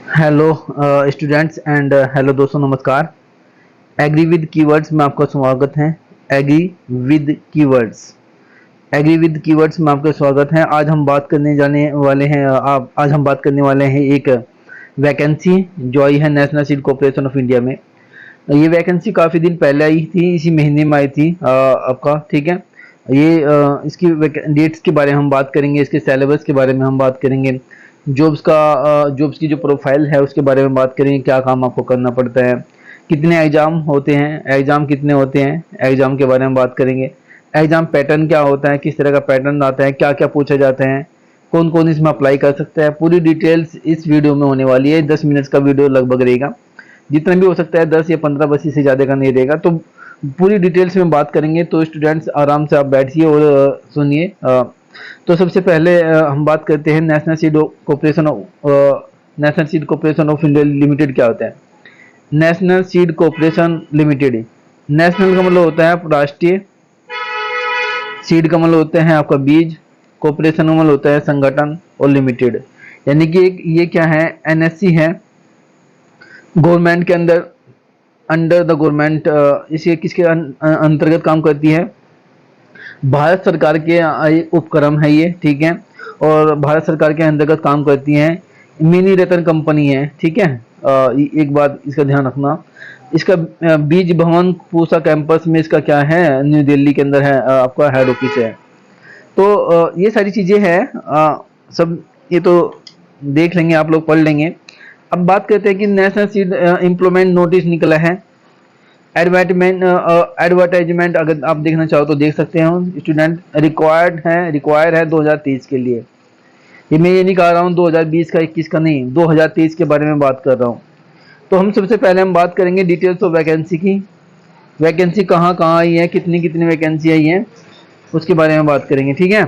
Hello students and hello दोस्तों, नमस्कार। Agree with keywords में आपका स्वागत है। Agri with keywords agri with keywords में आपका स्वागत है। आज हम बात करने जाने वाले हैं आज हम बात करने वाले हैं एक वैकेंसी जो आई है national seed corporation of India में। ये वैकेंसी काफ़ी दिन पहले आई थी, इसी महीने में आई थी आपका, ठीक है। ये इसकी डेट्स के बारे में हम बात करेंगे, इसके सिलेबस के बारे में हम बात करेंगे, जॉब्स की जो प्रोफाइल है उसके बारे में बात करेंगे, क्या काम आपको करना पड़ता है, कितने एग्जाम होते हैं, एग्जाम कितने होते हैं, एग्जाम के बारे में बात करेंगे। एग्जाम पैटर्न क्या होता है, किस तरह का पैटर्न आता है, क्या क्या पूछा जाता है, कौन कौन इसमें अप्लाई कर सकता है, पूरी डिटेल्स इस वीडियो में होने वाली है। 10 मिनट्स का वीडियो लगभग रहेगा, जितना भी हो सकता है 10 या 15, बस इससे ज़्यादा का नहीं रहेगा। तो पूरी डिटेल्स में बात करेंगे, तो स्टूडेंट्स आराम से आप बैठिए और सुनिए। तो सबसे पहले हम बात करते हैं national seed corporation of India limited क्या होता है। National seed corporation limited, national का मतलब होता है राष्ट्रीय, सीड का मतलब होता है आपका बीज, कॉर्पोरेशन का मतलब होता है संगठन, और लिमिटेड यानी कि ये क्या है, एनएससी है, गवर्नमेंट के अंदर, अंडर द गवर्नमेंट, इसे किसके अंतर्गत काम करती है, भारत सरकार के उपक्रम है ये, ठीक है। और भारत सरकार के अंतर्गत काम करती हैं, मिनी रतन कंपनी है, ठीक है। एक बात इसका ध्यान रखना, इसका बीज भवन पूसा कैंपस में इसका क्या है, न्यू दिल्ली के अंदर है, आपका हेड ऑफिस है। तो ये सारी चीजें हैं, सब ये तो देख लेंगे, आप लोग पढ़ लेंगे। अब बात करते हैं कि नेशनल सीड एम्प्लॉयमेंट नोटिस निकला है। एडवर्टाइजमेंट अगर आप देखना चाहो तो देख सकते हैं। स्टूडेंट रिक्वायर है 2023 के लिए। ये मैं ये नहीं कह रहा हूँ 2020 का 21 का नहीं, 2023 के बारे में बात कर रहा हूँ। तो हम सबसे पहले हम बात करेंगे डिटेल्स ऑफ वैकेंसी की। वैकेंसी कहाँ कहाँ आई है, कितनी कितनी वैकेंसी आई है, उसके बारे में बात करेंगे, ठीक है।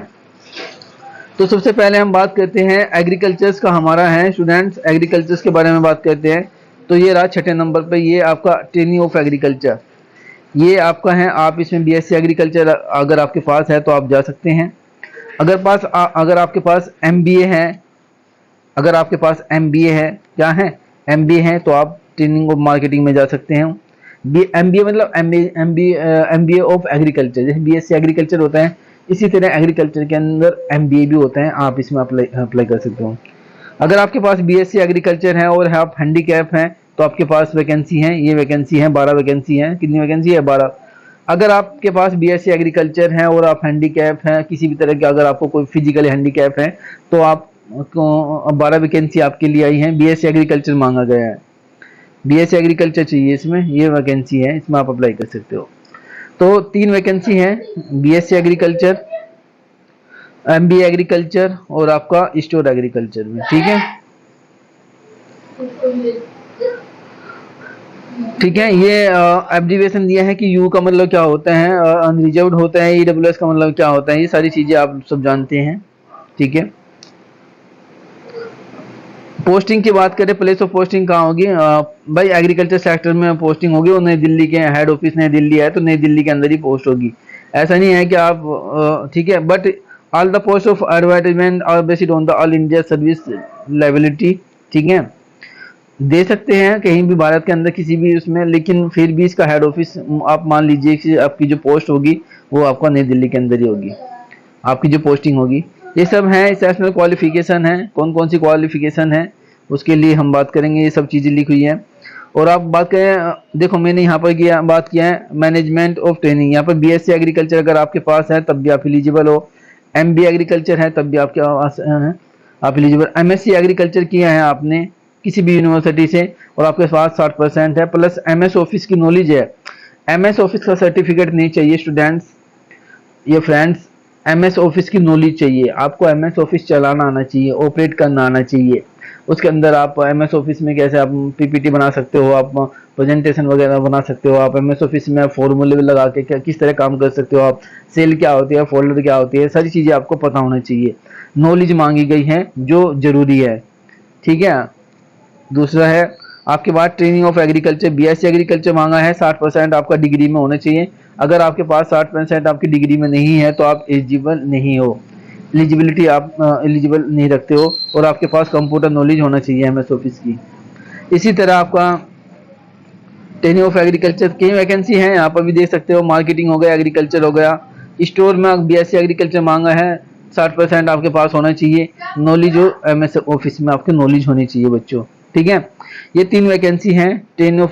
तो सबसे पहले हम बात करते हैं एग्रीकल्चर्स का, हमारा है स्टूडेंट्स, एग्रीकल्चर्स के बारे में बात करते हैं। तो ये रहा 6ठे नंबर पे, ये आपका ट्रेनिंग ऑफ एग्रीकल्चर, ये आपका है। आप इसमें बीएससी एग्रीकल्चर अगर आपके पास है तो आप जा सकते हैं। अगर आपके पास एमबीए है, अगर आपके पास एमबीए है, क्या है, एमबीए है, तो आप ट्रेनिंग ऑफ मार्केटिंग में जा सकते हैं। एमबीए मतलब एमबीए ऑफ एग्रीकल्चर, जैसे बीएससी एग्रीकल्चर होता है, इसी तरह एग्रीकल्चर के अंदर एमबीए भी होता है, आप इसमें अप्लाई कर सकते हो। अगर आपके पास बीएससी एग्रीकल्चर है और आप हैंडीकैप हैं तो आपके पास वैकेंसी है, ये वैकेंसी है, 12 वैकेंसी है। कितनी वैकेंसी है, 12। अगर आपके पास बीएससी एग्रीकल्चर है और आप हैंडीकैप हैं किसी भी तरह के, अगर आपको कोई फिजिकली हैंडीकैप है तो आप 12 वैकेंसी आपके लिए आई है। बीएससी एग्रीकल्चर मांगा गया है, बीएससी एग्रीकल्चर चाहिए इसमें, ये वैकेंसी है, इसमें आप अप्लाई कर सकते हो। तो 3 वैकेंसी है, बीएससी एग्रीकल्चर, एमबीए एग्रीकल्चर और आपका स्टोर एग्रीकल्चर में, ठीक है। ठीक है, ये एब्रीविएशन दिया है कि यू का मतलब क्या होता है, अनरिजर्व्ड होता है, ईडब्ल्यूएस का मतलब क्या होता है, ये सारी चीजें आप सब जानते हैं, ठीक है। पोस्टिंग की बात करें, प्लेस ऑफ पोस्टिंग कहाँ होगी, भाई एग्रीकल्चर सेक्टर में पोस्टिंग होगी, और नई दिल्ली के हेड ऑफिस नई दिल्ली है तो नई दिल्ली के अंदर ही पोस्ट होगी। ऐसा नहीं है कि आप, ठीक है, but all the post of advertisement are based on the all India service liability, ठीक है। दे सकते हैं कहीं भी भारत के अंदर किसी भी उसमें, लेकिन फिर भी इसका हेड ऑफिस आप मान लीजिए कि आपकी जो पोस्ट होगी वो आपका नई दिल्ली के अंदर ही होगी, आपकी जो पोस्टिंग होगी। ये सब है, सेशनल क्वालिफिकेशन है, कौन कौन सी क्वालिफिकेशन है उसके लिए हम बात करेंगे, ये सब चीज़ें लिखी हुई है। और आप बात करें, देखो मैंने यहाँ पर बात किया है मैनेजमेंट ऑफ ट्रेनिंग, यहाँ पर बीएससी एग्रीकल्चर अगर आपके पास है तब भी आप एलिजिबल हो, एमबी एग्रीकल्चर है तब भी आपके पास है, आप एलिजिबल। एमएससी एग्रीकल्चर किया है आपने किसी भी यूनिवर्सिटी से और आपके पास 60% है, प्लस एमएस ऑफिस की नॉलेज है। एमएस ऑफिस का सर्टिफिकेट नहीं चाहिए स्टूडेंट्स, ये फ्रेंड्स, एमएस ऑफिस की नॉलेज चाहिए आपको, एमएस ऑफिस चलाना आना चाहिए, ऑपरेट करना आना चाहिए। उसके अंदर आप एमएस ऑफिस में कैसे आप पीपीटी बना सकते हो, आप प्रेजेंटेशन वगैरह बना सकते हो, आप एमएस ऑफिस में फॉर्मूले लगा के किस तरह काम कर सकते हो, आप सेल क्या होती है, फोल्डर क्या होती है, सारी चीज़ें आपको पता होना चाहिए। नॉलेज मांगी गई है जो जरूरी है, ठीक है। दूसरा है आपके पास training of agriculture, BSc agriculture मांगा है, 60% आपका डिग्री में होना चाहिए। अगर आपके पास 60% आपकी डिग्री में नहीं है तो आप एलिजिबल नहीं हो। एलिजिबिलिटी आप एलिजिबल नहीं रखते हो और आपके पास कंप्यूटर नॉलेज होना चाहिए एमएस ऑफिस की। इसी तरह आपका ट्रेनिंग ऑफ एग्रीकल्चर की वैकेंसी है, आप अभी देख सकते हो। मार्केटिंग हो गया, एग्रीकल्चर हो गया, स्टोर में बीएससी एग्रीकल्चर मांगा है, 60% आपके पास होना चाहिए नॉलेज, हो एमएस ऑफिस में आपके नॉलेज होनी चाहिए बच्चों, ठीक है। ये 3 वैकेंसी हैं ट्रेनिंग ऑफ,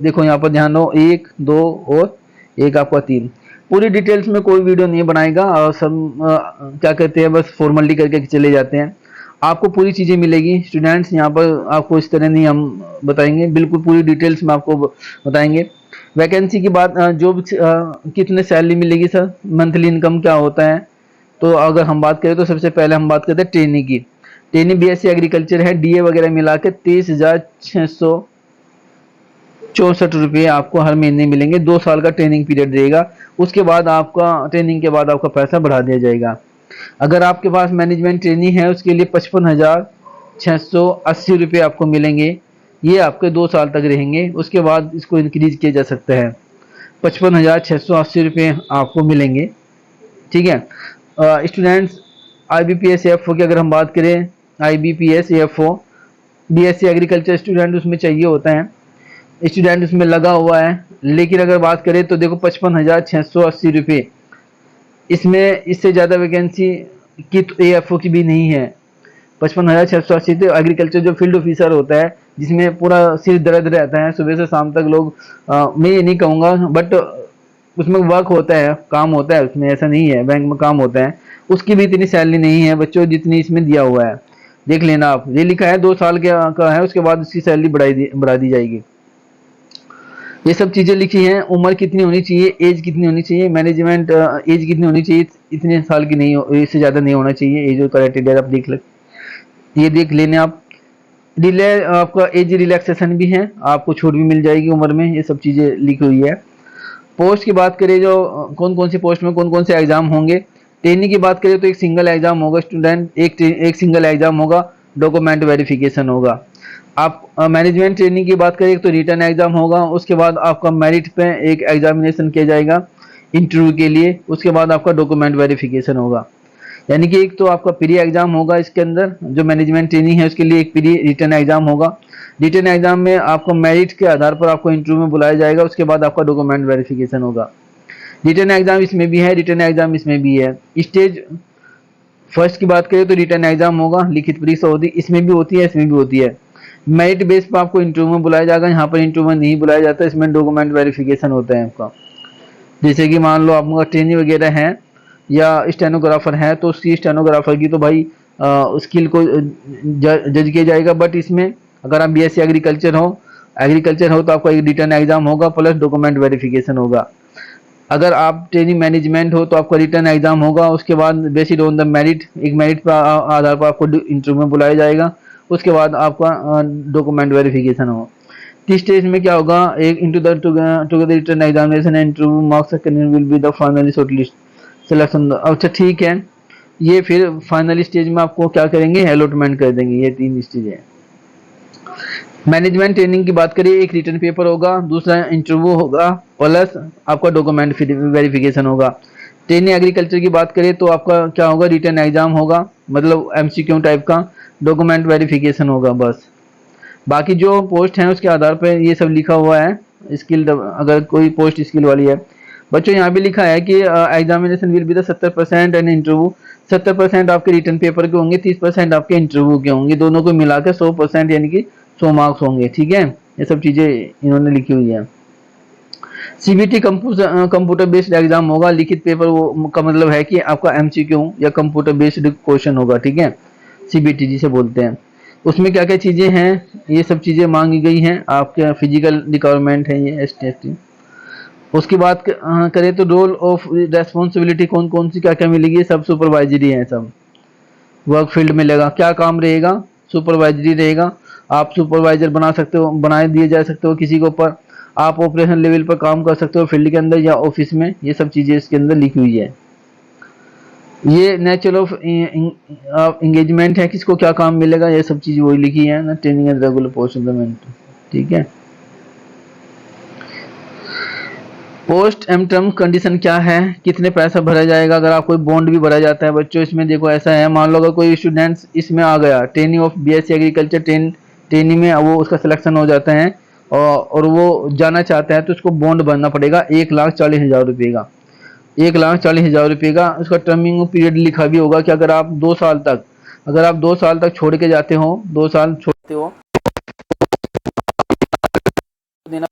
देखो यहाँ पर ध्यान दो, 1 2 और एक आपका 3। पूरी डिटेल्स में कोई वीडियो नहीं बनाएगा और सब क्या कहते हैं बस फॉर्मेलिटी करके चले जाते हैं। आपको पूरी चीज़ें मिलेगी स्टूडेंट्स, यहाँ पर आपको इस तरह नहीं हम बताएंगे, बिल्कुल पूरी डिटेल्स में आपको बताएंगे। वैकेंसी की बात, जो कितने सैलरी मिलेगी सर, मंथली इनकम क्या होता है, तो अगर हम बात करें तो सबसे पहले हम बात करते हैं ट्रेनिंग की। ट्रेनिंग बीएससी एग्रीकल्चर है, डीए वगैरह मिला के 23,664 रुपये आपको हर महीने मिलेंगे। 2 साल का ट्रेनिंग पीरियड रहेगा, उसके बाद आपका ट्रेनिंग के बाद आपका पैसा बढ़ा दिया जाएगा। अगर आपके पास मैनेजमेंट ट्रेनिंग है उसके लिए 55,680 रुपये आपको मिलेंगे। ये आपके 2 साल तक रहेंगे, उसके बाद इसको इंक्रीज किया जा सकता है। 55,680 रुपये आपको मिलेंगे, ठीक है। स्टूडेंट्स IBPS AFO की अगर हम बात करें, IBPS AFO BSc agriculture student उसमें चाहिए होता है, स्टूडेंट उसमें लगा हुआ है। लेकिन अगर बात करें तो देखो 55,680 रुपये, इसमें इससे ज़्यादा वैकेंसी की तो AFO की भी नहीं है। 55,680 तो एग्रीकल्चर जो फील्ड ऑफिसर होता है, जिसमें पूरा सिर दर्द रहता है सुबह से शाम तक लोग, मैं ये नहीं कहूँगा बट उसमें वर्क होता है, काम होता है उसमें, ऐसा नहीं है, बैंक में काम होता है, उसकी भी इतनी सैलरी नहीं है बच्चों जितनी इसमें दिया हुआ है। देख लेना आप, ये लिखा है 2 साल का है, उसके बाद उसकी सैलरी बढ़ा दी जाएगी। ये सब चीज़ें लिखी हैं। उम्र कितनी होनी चाहिए, एज कितनी होनी चाहिए, मैनेजमेंट एज कितनी होनी चाहिए, इतने साल की नहीं, इससे ज़्यादा नहीं होना चाहिए एज और क्राइटेरिया आप ये देख लेने आप। रिले आपका एज रिलैक्सेशन भी है, आपको छूट भी मिल जाएगी उम्र में, ये सब चीज़ें लिखी हुई है। पोस्ट की बात करें, जो कौन कौन सी पोस्ट में कौन कौन से एग्जाम होंगे, ट्रेनिंग की बात करें तो एक सिंगल एग्जाम होगा स्टूडेंट, एक सिंगल एग्जाम होगा, डॉक्यूमेंट वेरिफिकेशन होगा। आप मैनेजमेंट ट्रेनिंग की बात करें तो रिटर्न एग्जाम होगा, उसके बाद आपका मेरिट पे एक एग्जामिनेशन किया जाएगा इंटरव्यू के लिए, उसके बाद आपका डॉक्यूमेंट वेरिफिकेशन होगा। यानी कि एक तो आपका प्री एग्जाम होगा इसके अंदर, जो मैनेजमेंट ट्रेनिंग है उसके लिए एक प्री रिटर्न एग्जाम होगा। रिटर्न एग्जाम में आपको मेरिट के आधार पर आपको इंटरव्यू में बुलाया जाएगा, उसके बाद आपका डॉक्यूमेंट वेरिफिकेशन होगा। रिटर्न एग्जाम इसमें भी है, रिटर्न एग्जाम इसमें भी है। स्टेज फर्स्ट की बात करें तो रिटर्न एग्जाम होगा, लिखित परीक्षा होती है, इसमें भी होती है इसमें भी होती है। मेरिट बेस पर आपको इंटरव्यू में बुलाया जाएगा, यहाँ पर इंटरव्यू में नहीं बुलाया जाता, इसमें डॉक्यूमेंट वेरिफिकेशन होता है आपका। जैसे कि मान लो आपका ट्रेनिंग वगैरह है या स्टेनोग्राफर है, तो उसकी स्टेनोग्राफर की तो भाई स्किल को जज किया जाएगा। बट इसमें अगर आप बीएससी एग्रीकल्चर हो तो आपका एक रिटर्न एग्जाम होगा प्लस डॉक्यूमेंट वेरिफिकेशन होगा। अगर आप ट्रेनिंग मैनेजमेंट हो तो आपका रिटर्न एग्जाम होगा, उसके बाद बेस्ड ऑन द मेरिट, एक मेरिट पर आधार पर आपको इंटरव्यू में बुलाया जाएगा, उसके बाद आपका डॉक्यूमेंट वेरिफिकेशन होगा। तीस स्टेज में क्या होगा, एक into the together return examination interview marks will be the finally shortlist selection. अच्छा ठीक है, ये फिर फाइनल स्टेज में आपको क्या करेंगे, अलॉटमेंट कर देंगे। ये 3 स्टेज है। मैनेजमेंट ट्रेनिंग की बात करिए, एक रिटर्न पेपर होगा, दूसरा इंटरव्यू होगा, प्लस आपका डॉक्यूमेंट वेरिफिकेशन होगा। ट्रेनिंग एग्रीकल्चर की बात करें तो आपका क्या होगा, रिटर्न एग्जाम होगा, मतलब MCQ टाइप का, डॉक्यूमेंट वेरिफिकेशन होगा बस। बाकी जो पोस्ट हैं उसके आधार पर ये सब लिखा हुआ है। स्किल, अगर कोई पोस्ट स्किल वाली है बच्चों, यहाँ भी लिखा है कि examination will be the 70% and interview, 70% आपके रिटर्न पेपर के होंगे, 30% आपके इंटरव्यू के होंगे, दोनों को मिलाकर 100% यानी कि 100 मार्क्स होंगे, ठीक है। ये सब चीजें इन्होंने लिखी हुई है। CBT कंप्यूटर बेस्ड एग्जाम होगा, लिखित पेपर वो का मतलब है कि आपका MCQ या कंप्यूटर बेस्ड क्वेश्चन होगा, ठीक है। CBT जिसे बोलते हैं। उसमें क्या क्या चीजें हैं, ये सब चीजें मांगी गई हैं, आपके फिजिकल रिक्वायरमेंट है ये ST। उसकी बात करें तो रोल ऑफ रेस्पॉन्सिबिलिटी कौन कौन सी क्या क्या मिलेगी, सब सुपरवाइजरी है, सब वर्क फील्ड में लगा, क्या काम रहेगा, सुपरवाइजरी रहेगा। आप सुपरवाइजर बना दिए जा सकते हो किसी के ऊपर, आप ऑपरेशन लेवल पर काम कर सकते हो फील्ड के अंदर या ऑफिस में, ये सब चीजें इसके अंदर लिखी हुई है। ये नेचर ऑफ एंगेजमेंट है, किसको क्या काम मिलेगा, ये सब चीज वही लिखी है ना, ट्रेनिंग एंड रेगुलर पोस्ट, ठीक है। पोस्ट एम टर्म कंडीशन क्या है, कितने पैसा भरा जाएगा अगर आप कोई बॉन्ड भी भरा जाता है बच्चों। इसमें देखो ऐसा है, मान लो अगर कोई स्टूडेंट्स इसमें आ गया, training of BSc agriculture training में वो उसका सिलेक्शन हो जाता है और वो जाना चाहता है तो उसको बॉन्ड भरना पड़ेगा 1,40,000 रुपये का। 1,40,000 रुपये का उसका टर्मिंग पीरियड लिखा भी होगा कि अगर आप 2 साल तक, अगर आप 2 साल तक छोड़ के जाते हो, 2 साल छोड़ते हो देना